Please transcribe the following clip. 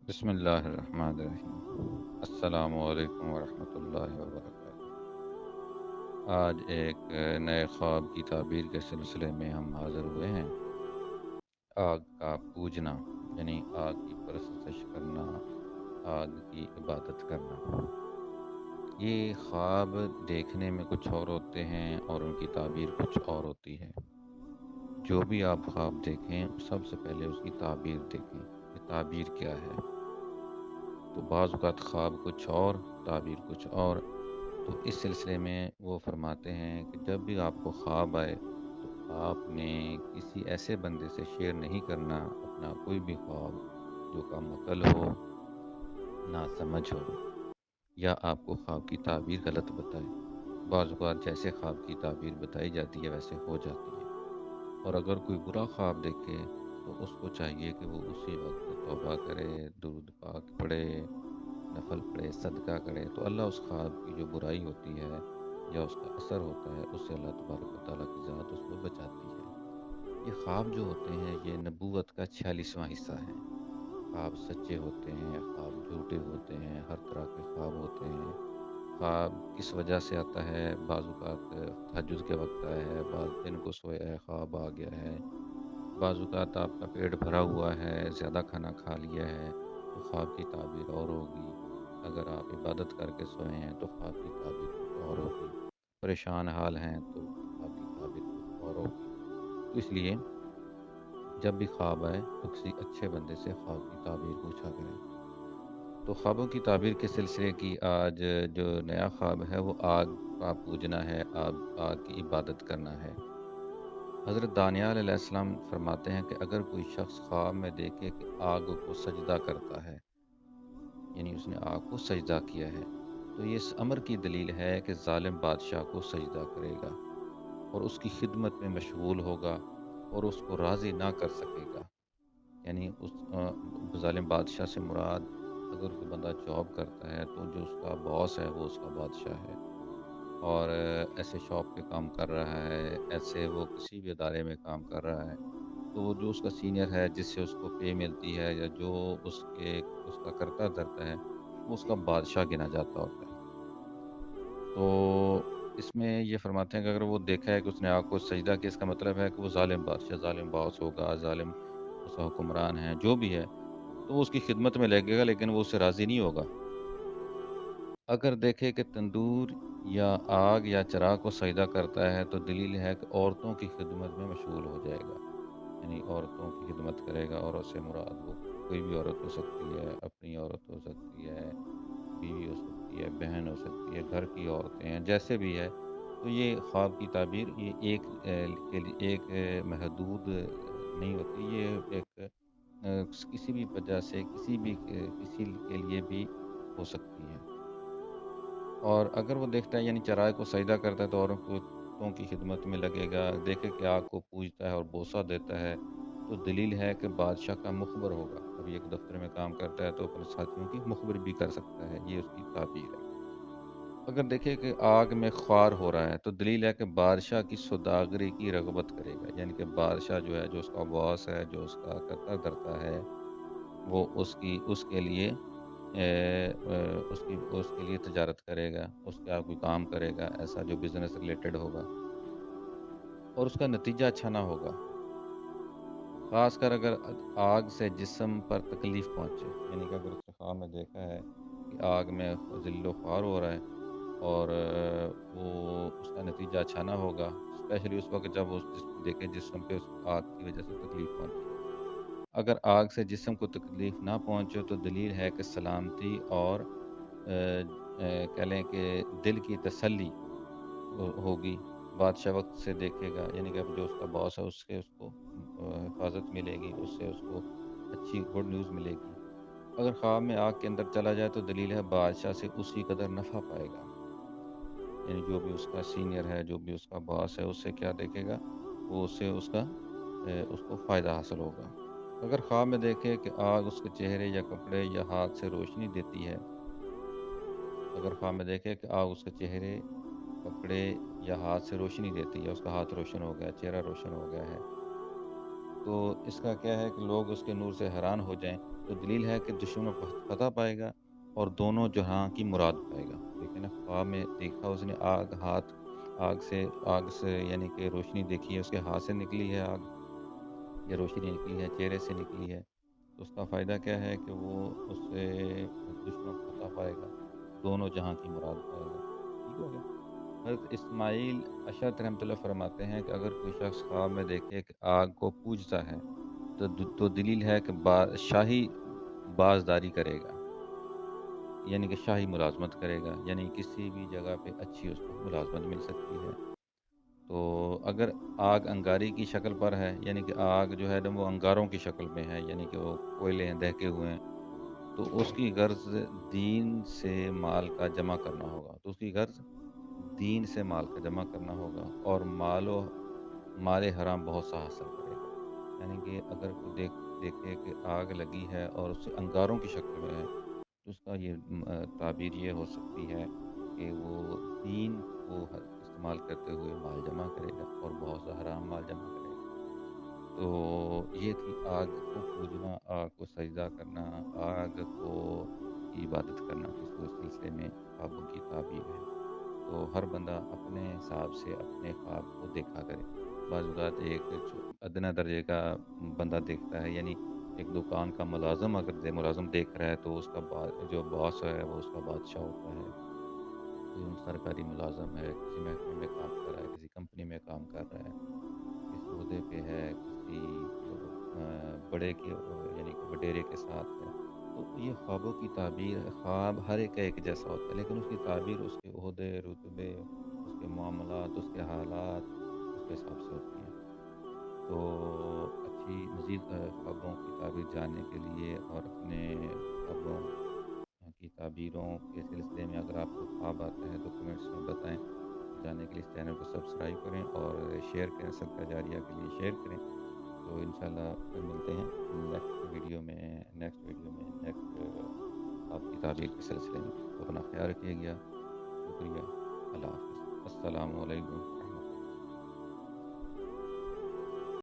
بسم اللہ الرحمن الرحیم۔ السلام علیکم ورحمۃ اللہ وبرکاتہ۔ آج ایک نئے خواب کی تعبیر کے سلسلے میں ہم حاضر ہوئے ہیں۔ آگ کا پوجنا، یعنی آگ کی پرستش کرنا، آگ کی عبادت کرنا۔ یہ خواب دیکھنے میں کچھ اور ہوتے ہیں اور ان کی تعبیر کچھ اور ہوتی ہے۔ جو بھی آپ خواب دیکھیں سب سے پہلے اس کی تعبیر دیکھیں کہ تعبیر کیا ہے۔ تو بعض اوقات خواب کچھ اور، تعبیر کچھ اور۔ تو اس سلسلے میں وہ فرماتے ہیں کہ جب بھی آپ کو خواب آئے تو آپ نے کسی ایسے بندے سے شیئر نہیں کرنا اپنا کوئی بھی خواب جو کم عقل ہو، نہ سمجھ ہو، یا آپ کو خواب کی تعبیر غلط بتائے۔ بعض اوقات جیسے خواب کی تعبیر بتائی جاتی ہے ویسے ہو جاتی ہے۔ اور اگر کوئی برا خواب دیکھے تو اس کو چاہیے کہ وہ اسی وقت توبہ کرے، درود پاک پڑھے، نفل پڑھے، صدقہ کرے، تو اللہ اس خواب کی جو برائی ہوتی ہے یا اس کا اثر ہوتا ہے اس سے اللہ تبارک و تعالیٰ کی ذات اس کو بچاتی ہے۔ یہ خواب جو ہوتے ہیں یہ نبوت کا 46واں حصہ ہے۔ خواب سچے ہوتے ہیں، خواب جھوٹے ہوتے ہیں، ہر طرح کے خواب ہوتے ہیں۔ خواب کس وجہ سے آتا ہے؟ بعض اوقات تہجد کے وقت آیا ہے، بعض دن کو سویا ہے خواب آ گیا ہے، بعض اوقات آپ کا پیٹ بھرا ہوا ہے، زیادہ کھانا کھا لیا ہے تو خواب کی تعبیر اور ہوگی۔ اگر آپ عبادت کر کے سوئے ہیں تو خواب کی تعبیر کچھ اور ہوگی۔ پریشان حال ہیں تو خواب کی تعبیر کچھ اور ہوگی۔ تو اس لیے جب بھی خواب آئے تو کسی اچھے بندے سے خواب کی تعبیر پوچھا کریں۔ تو خوابوں کی تعبیر کے سلسلے کی آج جو نیا خواب ہے وہ آگ کا پوجنا ہے، آگ کی عبادت کرنا ہے۔ حضرت دانیال علیہ السلام فرماتے ہیں کہ اگر کوئی شخص خواب میں دیکھے کہ آگ کو سجدہ کرتا ہے، یعنی اس نے آگ کو سجدہ کیا ہے، تو یہ اس امر کی دلیل ہے کہ ظالم بادشاہ کو سجدہ کرے گا اور اس کی خدمت میں مشغول ہوگا اور اس کو راضی نہ کر سکے گا۔ یعنی اس ظالم بادشاہ سے مراد اگر کوئی بندہ جاب کرتا ہے تو جو اس کا باس ہے وہ اس کا بادشاہ ہے، اور ایسے شاپ پہ کام کر رہا ہے، ایسے وہ کسی بھی ادارے میں کام کر رہا ہے، تو وہ جو اس کا سینئر ہے جس سے اس کو پے ملتی ہے یا جو اس کا کرتا دھرتا ہے وہ اس کا بادشاہ گنا جاتا ہوتا ہے۔ تو اس میں یہ فرماتے ہیں کہ اگر وہ دیکھا ہے کہ اس نے آگ کو سجدہ کیا، اس کا مطلب ہے کہ وہ ظالم بادشاہ، ظالم باس ہوگا، ظالم اس کا حکمران ہے جو بھی ہے، تو وہ اس کی خدمت میں لگے گا لیکن وہ اس سے راضی نہیں ہوگا۔ اگر دیکھے کہ تندور یا آگ یا چراغ کو سجدہ کرتا ہے تو دلیل ہے کہ عورتوں کی خدمت میں مشغول ہو جائے گا، یعنی عورتوں کی خدمت کرے گا۔ عورت سے مراد وہ کوئی بھی عورت ہو سکتی ہے، اپنی عورت ہو سکتی ہے، بیوی ہو سکتی ہے، بہن ہو سکتی ہے، گھر کی عورتیں ہیں، جیسے بھی ہے۔ تو یہ خواب کی تعبیر یہ ایک کے لیے ایک محدود نہیں ہوتی، یہ ایک کسی بھی وجہ سے کسی کے لیے بھی ہو سکتی ہے۔ اور اگر وہ دیکھتا ہے یعنی چرائے کو سجدہ کرتا ہے تو عورتوں کی خدمت میں لگے گا، دیکھے کہ آگ کو پوجتا ہے اور بوسہ دیتا ہے تو دلیل ہے کہ بادشاہ کا مخبر ہوگا۔ ابھی ایک دفتر میں کام کرتا ہے تو اپنے ساتھیوں کی مخبر بھی کر سکتا ہے، یہ اس کی تعبیر ہے۔ اگر دیکھے کہ آگ میں خوار ہو رہا ہے تو دلیل ہے کہ بادشاہ کی سوداگری کی رغبت کرے گا، یعنی کہ بادشاہ جو ہے، جو اس کا باس ہے، جو اس کا کرتا دھرتا ہے، وہ اس کے لیے اس کے لیے تجارت کرے گا، اس کا کوئی کام کرے گا ایسا جو بزنس ریلیٹڈ ہوگا اور اس کا نتیجہ اچھا نہ ہوگا۔ خاص کر اگر آگ سے جسم پر تکلیف پہنچے، یعنی کہ اگر اس نے خواب میں دیکھا ہے کہ آگ میں ذل و خوار ہو رہا ہے اور وہ اس کا نتیجہ اچھا نہ ہوگا، اسپیشلی اس وقت جب دیکھے جسم پہ اس آگ کی وجہ سے تکلیف پہنچی۔ اگر آگ سے جسم کو تکلیف نہ پہنچے تو دلیل ہے کہ سلامتی اور کہہ لیں کہ دل کی تسلی ہوگی۔ بادشاہ وقت سے دیکھے گا، یعنی کہ اب جو اس کا باس ہے اس سے اس کو حفاظت ملے گی، اس سے اس کو اچھی گڈ نیوز ملے گی۔ اگر خواب میں آگ کے اندر چلا جائے تو دلیل ہے بادشاہ سے اسی قدر نفع پائے گا، یعنی جو بھی اس کا سینئر ہے، جو بھی اس کا باس ہے، اس سے کیا دیکھے گا، وہ اس سے اس کو فائدہ حاصل ہوگا۔ اگر خواب میں دیکھے کہ آگ اس کے چہرے یا کپڑے یا ہاتھ سے روشنی دیتی ہے، اگر خواب میں دیکھے کہ آگ اس کے چہرے، کپڑے یا ہاتھ سے روشنی دیتی ہے، اس کا ہاتھ روشن ہو گیا، چہرہ روشن ہو گیا ہے، تو اس کا کیا ہے کہ لوگ اس کے نور سے حیران ہو جائیں تو دلیل ہے کہ دشمن پر فتح پائے گا اور دونوں جہاں کی مراد پائے گا. دیکھیں نا، خواب میں دیکھا اس نے آگ سے یعنی کہ روشنی دیکھی ہے، اس کے ہاتھ سے نکلی ہے آگ، یا روشنی نکلی ہے چہرے سے نکلی ہے. تو اس کا فائدہ کیا ہے کہ وہ اس سے دشمن پر فتح پائے گا، دونوں جہاں کی مراد پائے گا. ٹھیک ہو گیا. حضرت اسماعیل اشرت رحمۃ اللہ فرماتے ہیں کہ اگر کوئی شخص خواب میں دیکھے کہ آگ کو پوجتا ہے تو دلیل ہے کہ شاہی بازداری کرے گا، یعنی کہ شاہی ملازمت کرے گا، یعنی کسی بھی جگہ پہ اچھی اس کو ملازمت مل سکتی ہے. تو اگر آگ انگاری کی شکل پر ہے، یعنی کہ آگ جو ہے نا وہ انگاروں کی شکل میں ہے، یعنی کہ وہ کوئلے ہیں دہکے ہوئے ہیں، تو اس کی غرض دین سے مال کا جمع کرنا ہوگا. تو اس کی غرض دین سے مال کا جمع کرنا ہوگا، اور مال حرام بہت سا حاصل کرے گا. یعنی کہ اگر کوئی دیکھے کہ آگ لگی ہے اور اس سے انگاروں کی شکل میں ہے، تو اس کا یہ تعبیر یہ ہو سکتی ہے کہ وہ دین کو استعمال کرتے ہوئے مال جمع کرے گا اور بہت سا حرام مال جمع کرے گا. تو یہ تھی آگ کو پوجنا، آگ کو سجدہ کرنا، آگ کو کی عبادت کرنا. اس سلسلے میں خوابوں کی تعبیر ہے. تو ہر بندہ اپنے حساب سے اپنے خواب کو دیکھا کرے. بعض اوقات ایک ادنا درجے کا بندہ دیکھتا ہے، یعنی ایک دکان کا ملازم اگر ملازم دیکھ رہا ہے تو اس کا جو باس ہے وہ اس کا بادشاہ ہوتا ہے. کوئی سرکاری ملازم ہے، کسی محکمے میں کام کر رہا ہے، کسی کمپنی میں کام کر رہا ہے، کسی عہدے پہ ہے، کسی بڑے کے یعنی کہ وڈیرے کے ساتھ ہے. تو یہ خوابوں کی تعبیر، خواب ہر ایک کا ایک جیسا ہوتا ہے، لیکن اس کی تعبیر اس کے عہدے، رتبے، اس کے معاملات، اس کے حالات، اس کے حساب سے ہوتی ہیں. تو اچھی مزید خوابوں کی تعبیر جاننے کے لیے اور اپنے خوابوں کی تعبیروں کے سلسلے میں اگر آپ کو خواب آتا ہے تو کمنٹس میں بتائیں. تو جاننے کے لیے اس چینل کو سبسکرائب کریں اور شیئر کریں، صدقہ جاریہ کے لیے شیئر کریں. تو انشاءاللہ پھر ملتے ہیں نیکسٹ خواب کی تعبیر کے سلسلے میں. تو اپنا خیال رکھیے گا. شکریہ. اللہ حافظ. السلام علیکم.